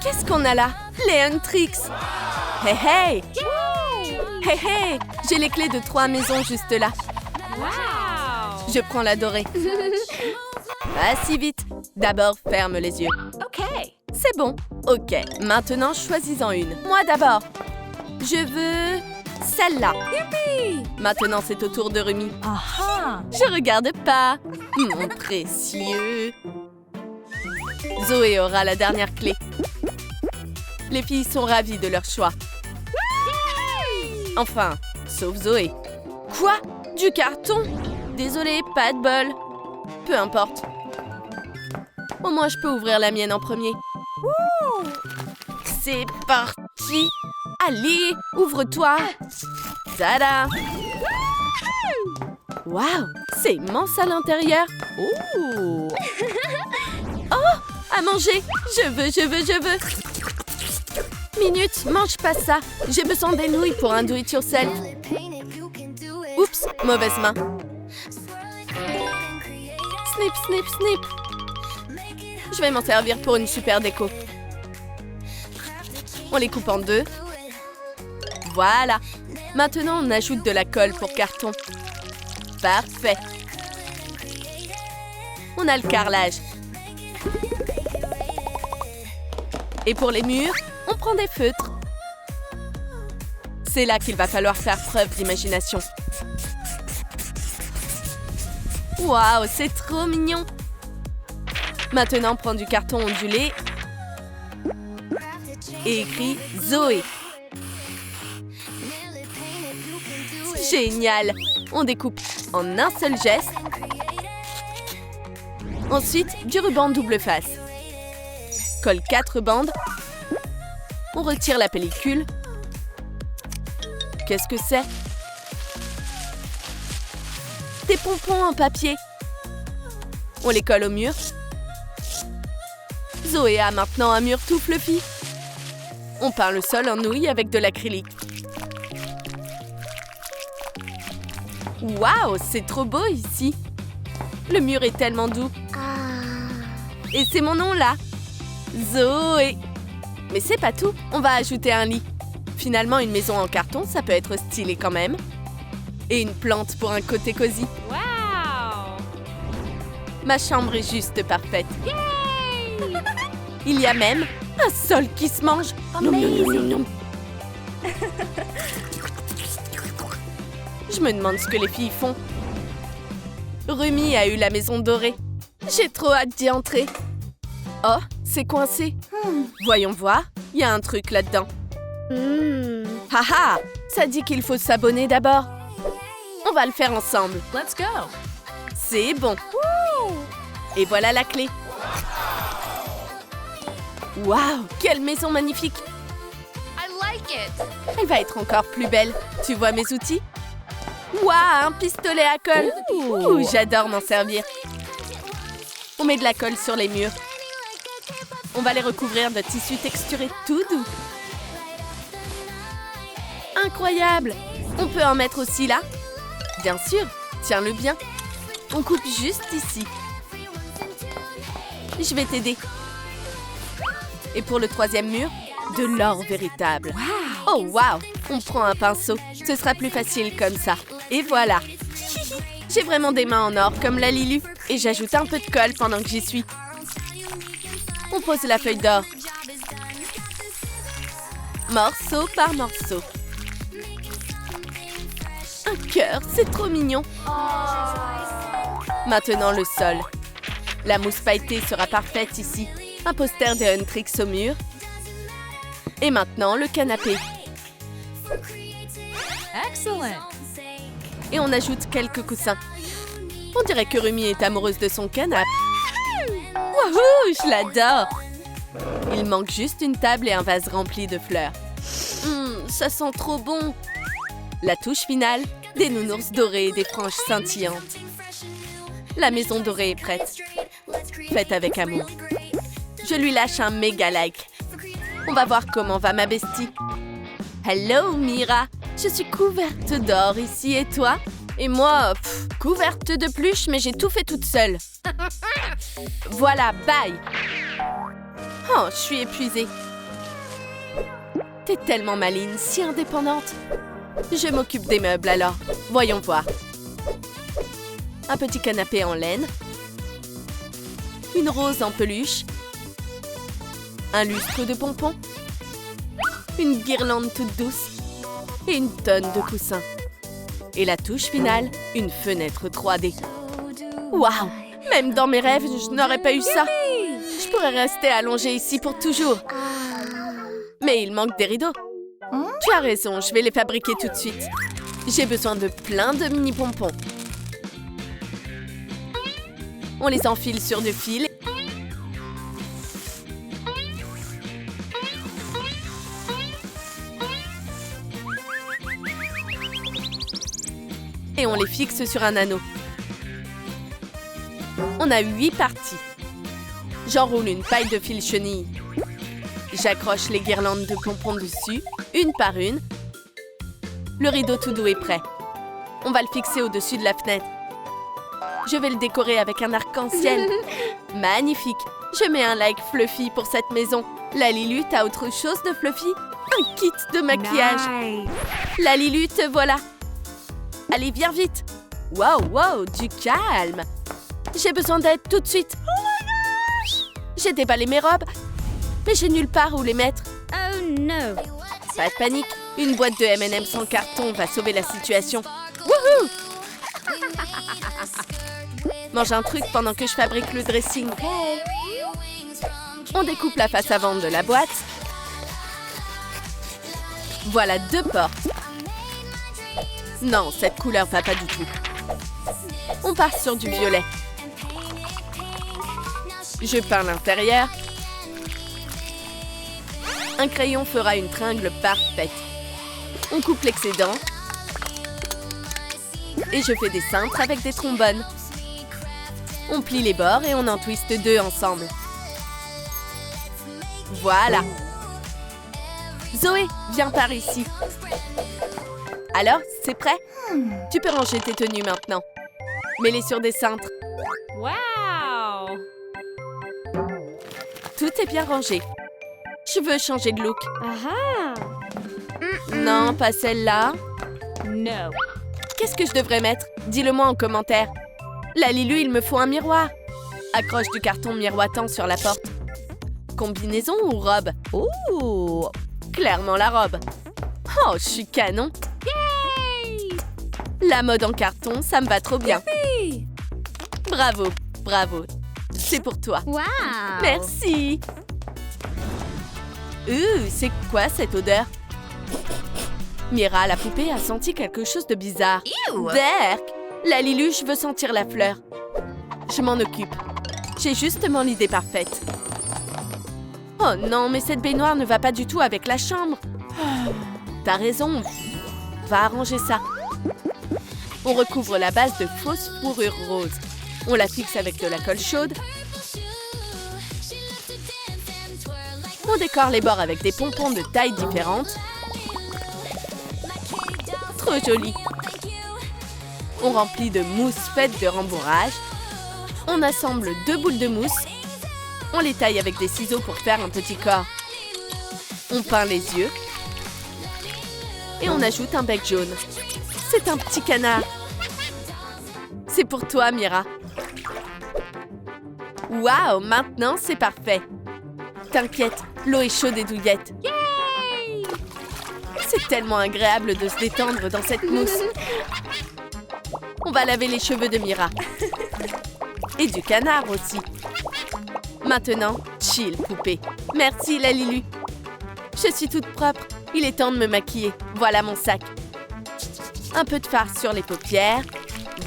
Qu'est-ce qu'on a là? Les Huntrix! Hey hey! Hey hey! J'ai les clés de 3 maisons juste là. Wow! Je prends la dorée. Pas si vite. D'abord, ferme les yeux. OK. C'est bon. OK. Maintenant, choisis-en une. Moi d'abord. Je veux celle-là. Maintenant, c'est au tour de Rumi. Aha! Je regarde pas. Mon précieux. Zoé aura la dernière clé. Les filles sont ravies de leur choix. Enfin, sauf Zoé. Quoi? Du carton? Désolée, pas de bol. Peu importe. Au moins, je peux ouvrir la mienne en premier. C'est parti. Allez, ouvre-toi. Tada! Waouh, c'est immense à l'intérieur. Ouh. Oh, à manger. Je veux. Minute, mange pas ça. J'ai besoin des nouilles pour un do it yourself. Oups, mauvaise main. Snip. Je vais m'en servir pour une super déco. On les coupe en 2. Voilà. Maintenant, on ajoute de la colle pour carton. Parfait. On a le carrelage. Et pour les murs, on prend des feutres. C'est là qu'il va falloir faire preuve d'imagination. Waouh, c'est trop mignon! Maintenant, on prend du carton ondulé et écrit Zoé. Génial! On découpe en un seul geste. Ensuite, du ruban double face. Colle 4 bandes. On retire la pellicule. Qu'est-ce que c'est? Des pompons en papier. On les colle au mur. Zoé a maintenant un mur tout fluffy. On peint le sol en nouilles avec de l'acrylique. Waouh, c'est trop beau ici. Le mur est tellement doux. Et c'est mon nom là. Zoé. Mais c'est pas tout, on va ajouter un lit. Finalement, une maison en carton, ça peut être stylé quand même. Et une plante pour un côté cosy. Wow! Ma chambre est juste parfaite. Yay! Il y a même un sol qui se mange. Amazing. Je me demande ce que les filles font. Rumi a eu la maison dorée. J'ai trop hâte d'y entrer. Oh, c'est coincé. Voyons voir, il y a un truc là-dedans. Haha, ça dit qu'il faut s'abonner d'abord. On va le faire ensemble. Let's go! C'est bon. Et voilà la clé. Waouh, quelle maison magnifique. I like it! Elle va être encore plus belle. Tu vois mes outils? Waouh, un pistolet à colle. Ouh, j'adore m'en servir. On met de la colle sur les murs. On va les recouvrir de tissu texturé tout doux. Incroyable! On peut en mettre aussi là? Bien sûr, tiens-le bien. On coupe juste ici. Je vais t'aider. Et pour le 3e mur, de l'or véritable. Wow! Oh waouh! On prend un pinceau. Ce sera plus facile comme ça. Et voilà. J'ai vraiment des mains en or comme la Lilu. Et j'ajoute un peu de colle pendant que j'y suis. On pose la feuille d'or. Morceau par morceau. Un cœur, c'est trop mignon. Maintenant le sol. La mousse pailletée sera parfaite ici. Un poster de Huntrix au mur. Et maintenant le canapé. Excellent! Et on ajoute quelques coussins. On dirait que Rumi est amoureuse de son canapé. Wouhou, je l'adore! Il manque juste une table et un vase rempli de fleurs. Ça sent trop bon! La touche finale, des nounours dorés et des franges scintillantes. La maison dorée est prête. Faite avec amour. Je lui lâche un méga like. On va voir comment va ma bestie. Hello, Mira! Je suis couverte d'or ici, et toi? Et moi, couverte de pluche, mais j'ai tout fait toute seule. Voilà, bye! Oh, je suis épuisée. T'es tellement maligne, si indépendante. Je m'occupe des meubles alors. Voyons voir. Un petit canapé en laine. Une rose en peluche. Un lustre de pompons. Une guirlande toute douce. Et une tonne de coussins. Et la touche finale, une fenêtre 3D. Waouh! Même dans mes rêves, je n'aurais pas eu ça. Je pourrais rester allongée ici pour toujours. Mais il manque des rideaux. Tu as raison, je vais les fabriquer tout de suite. J'ai besoin de plein de mini-pompons. On les enfile sur deux fils. Et on les fixe sur un anneau. On a 8 parties. J'enroule une paille de fil chenille. J'accroche les guirlandes de pompons dessus, une par une. Le rideau tout doux est prêt. On va le fixer au-dessus de la fenêtre. Je vais le décorer avec un arc-en-ciel. Magnifique! Je mets un like Fluffy pour cette maison. La Lilu, t'as autre chose de Fluffy? Un kit de maquillage. Nice. La Lilu, te voilà. Allez, viens vite. Wow, wow, du calme. J'ai besoin d'aide tout de suite. Oh my gosh! J'ai déballé mes robes, mais j'ai nulle part où les mettre. Oh no. Pas de panique. Une boîte de M&M's en carton va sauver la situation. Wouhou! Mange un truc pendant que je fabrique le dressing. On découpe la face avant de la boîte. Voilà 2 portes. Non, cette couleur va pas du tout. On part sur du violet. Je peins l'intérieur. Un crayon fera une tringle parfaite. On coupe l'excédent. Et je fais des cintres avec des trombones. On plie les bords et on en twiste 2 ensemble. Voilà. Zoé, viens par ici. Alors, c'est prêt? Tu peux ranger tes tenues maintenant. Mets-les sur des cintres. Wow. Tout est bien rangé. Je veux changer de look. Aha. Non, pas celle-là. No. Qu'est-ce que je devrais mettre? Dis-le-moi en commentaire. La Lilu, il me faut un miroir. Accroche du carton miroitant sur la porte. Combinaison ou robe? Ouh! Clairement la robe. Oh, je suis canon. Yay. La mode en carton, ça me va trop bien. Hey. Bravo, bravo. C'est pour toi. Wow. Merci. C'est quoi cette odeur? Mira, la poupée, a senti quelque chose de bizarre. Ew. Berk! La Lilu, je veux sentir la fleur. Je m'en occupe. J'ai justement l'idée parfaite. Oh non, mais cette baignoire ne va pas du tout avec la chambre. T'as raison. Va arranger ça. On recouvre la base de fausse fourrure rose. On la fixe avec de la colle chaude. On décore les bords avec des pompons de tailles différentes. Trop joli. On remplit de mousse faite de rembourrage. On assemble 2 boules de mousse. On les taille avec des ciseaux pour faire un petit corps. On peint les yeux. Et on ajoute un bec jaune. C'est un petit canard. C'est pour toi, Mira. Waouh, maintenant c'est parfait. T'inquiète, l'eau est chaude et douillette. Yay. C'est tellement agréable de se détendre dans cette mousse. On va laver les cheveux de Mira. Et du canard aussi. Maintenant, chill, poupée. Merci, la Lilu. Je suis toute propre. Il est temps de me maquiller. Voilà mon sac. Un peu de farce sur les paupières.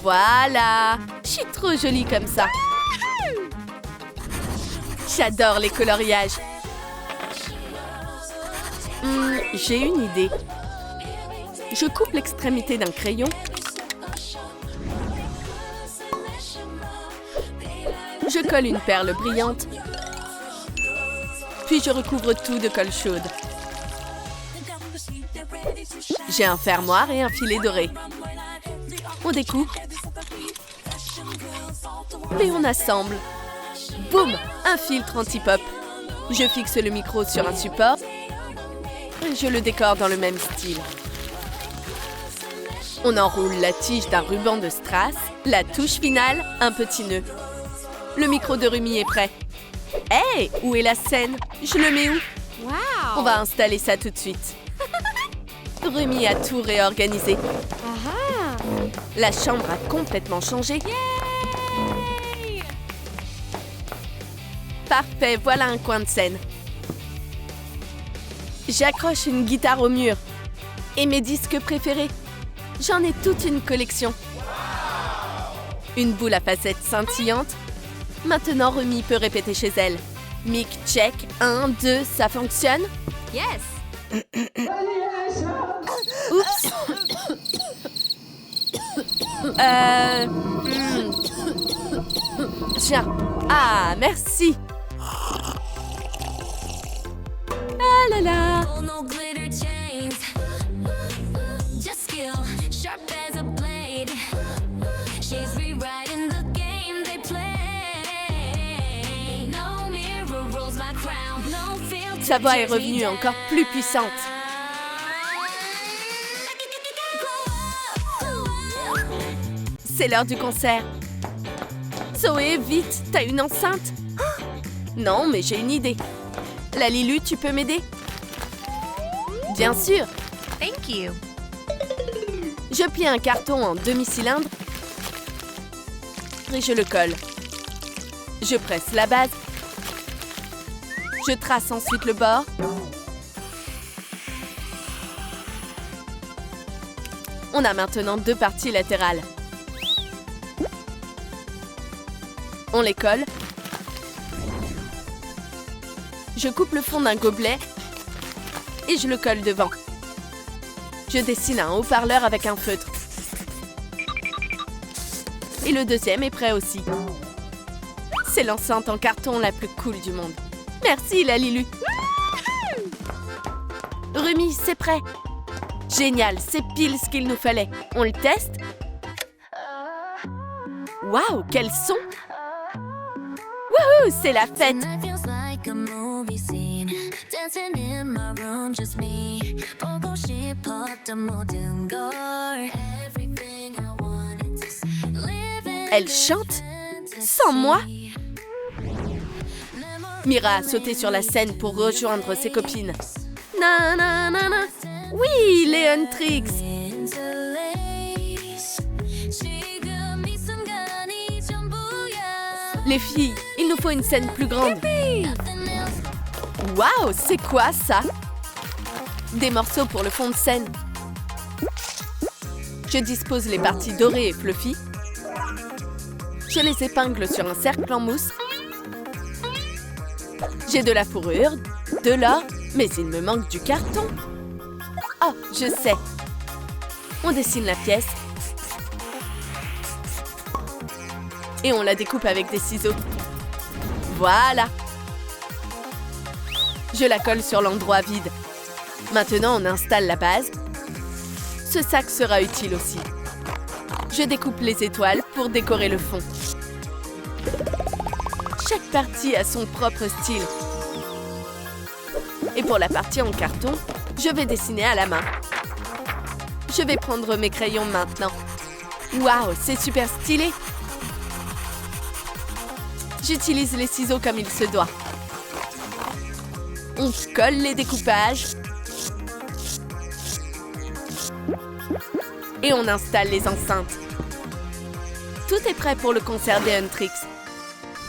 Voilà. Je suis trop jolie comme ça. J'adore les coloriages. J'ai une idée. Je coupe l'extrémité d'un crayon. Je colle une perle brillante. Puis je recouvre tout de colle chaude. J'ai un fermoir et un filet doré. On découpe. Et on assemble. Boum! Un filtre anti-pop. Je fixe le micro sur un support. et je le décore dans le même style. On enroule la tige d'un ruban de strass, la touche finale, un petit nœud. Le micro de Rumi est prêt. Hey, où est la scène? Je le mets où? Wow. On va installer ça tout de suite. Rumi a tout réorganisé. Aha. La chambre a complètement changé. Yay. Parfait, voilà un coin de scène. J'accroche une guitare au mur. Et mes disques préférés. J'en ai toute une collection. Une boule à facettes scintillante. Maintenant, Rumi peut répéter chez elle. Mic check, 1, 2, ça fonctionne? Yes. Oups. Tiens. Ah, merci. Ah là là. No glitter chains, just skill, sharp as a blade. She's rewriting the game they play. No mirror rules my crown, no filter. Sa voix est revenue encore plus puissante. C'est l'heure du concert. Zoé, vite, t'as une enceinte? Non, mais j'ai une idée. Lalilu, tu peux m'aider? Bien sûr. Thank you. Je plie un carton en demi-cylindre et je le colle. Je presse la base. Je trace ensuite le bord. On a maintenant 2 parties latérales. On les colle. Je coupe le fond d'un gobelet et je le colle devant. Je dessine un haut-parleur avec un feutre. Et le deuxième est prêt aussi. C'est l'enceinte en carton la plus cool du monde. Merci, Lalilu. Rumi, c'est prêt. Génial, c'est pile ce qu'il nous fallait. On le teste? Waouh, quel son! Wouhou, c'est la fête! Tonight feels like a movie scene. Dancing in my room, just me. 보고 싶었던 모든 걸. Everything I wanted to see. Living Elle chante sans moi? Mira a sauté sur la scène pour rejoindre ses copines. Na na na na. Oui, Léon Trix. into lace. 지금 이 순간이 전부야. Les filles, il nous faut une scène plus grande. Nothing else. Waouh, c'est quoi ça? Des morceaux pour le fond de scène. Je dispose les parties dorées et fluffy. Je les épingle sur un cercle en mousse. J'ai de la fourrure, de l'or, mais il me manque du carton. Oh, je sais. On dessine la pièce. Et on la découpe avec des ciseaux. Voilà. Je la colle sur l'endroit vide. Maintenant, on installe la base. Ce sac sera utile aussi. Je découpe les étoiles pour décorer le fond. Chaque partie a son propre style. Et pour la partie en carton, je vais dessiner à la main. Je vais prendre mes crayons maintenant. Waouh, c'est super stylé! J'utilise les ciseaux comme il se doit. On colle les découpages. Et on installe les enceintes. Tout est prêt pour le concert des Huntrix.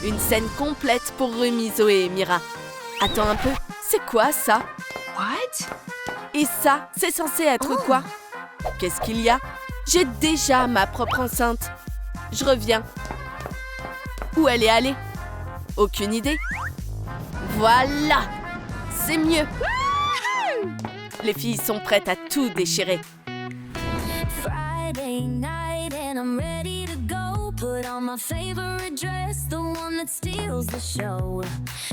Une scène complète pour Rumi, Zoé et Mira. Attends un peu, c'est quoi ça? What? Et ça, c'est censé être quoi? Qu'est-ce qu'il y a? J'ai déjà ma propre enceinte. Je reviens. Où elle est allée? Aucune idée. Voilà! C'est mieux. Les filles sont prêtes à tout déchirer. Friday night and I'm ready to go. Put on my favorite dress, the one that steals the show.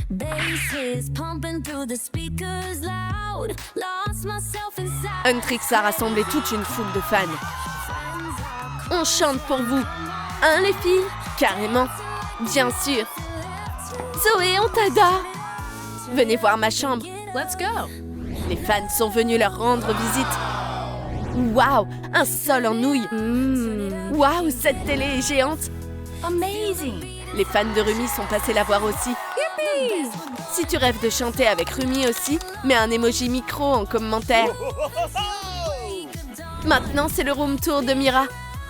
Bass is pumping through the speakers loud. Lost myself inside. Huntrix a rassemblé toute une foule de fans. On chante pour vous. Hein, les filles? Carrément. Bien sûr. Zoé, on t'adore. Venez voir ma chambre. Let's go. Les fans sont venus leur rendre visite. Waouh, un sol en nouilles. Waouh, cette télé est géante. Amazing. Les fans de Rumi sont passés la voir aussi. Si tu rêves de chanter avec Rumi aussi, mets un emoji micro en commentaire. Maintenant, c'est le room tour de Mira.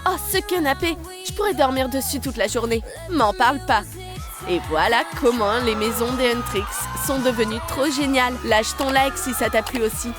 Oh, ce canapé! Je pourrais dormir dessus toute la journée. M'en parle pas. Et voilà comment les maisons des Huntrix sont devenues trop géniales. Lâche ton like si ça t'a plu aussi.